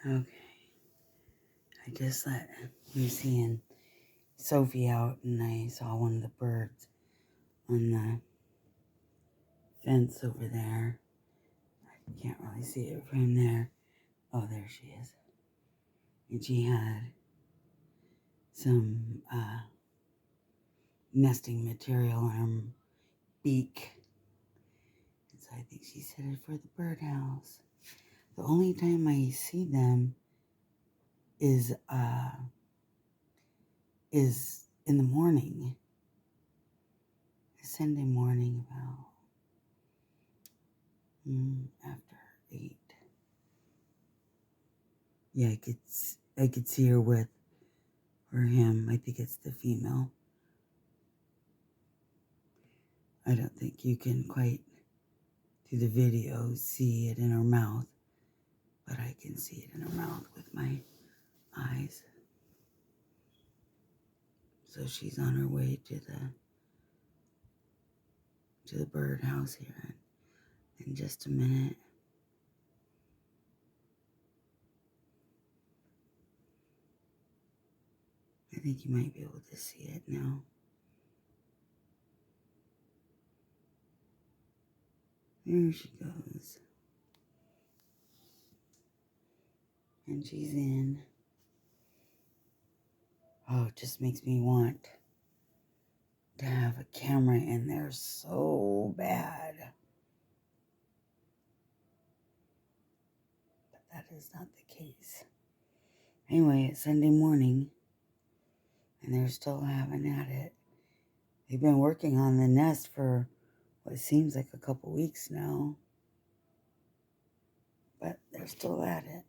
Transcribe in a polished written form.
Okay. I just let Lucy and Sophie out, and I saw one of the birds on the fence over there. I can't really see it from there. Oh, there she is. And she had some nesting material on her beak. And so I think she's headed for the birdhouse. The only time I see them is in the morning. Sunday morning about after 8. Yeah, I could see her with or him. I think it's the female. I don't think you can quite through the video see it in her mouth, but I can see it in her mouth with my eyes. So she's on her way to the birdhouse here in just a minute. I think you might be able to see it now. There she goes. And she's in. Oh, it just makes me want to have a camera in there so bad. But that is not the case. Anyway, it's Sunday morning, and they're still having at it. They've been working on the nest for what seems like a couple weeks now. But they're still at it.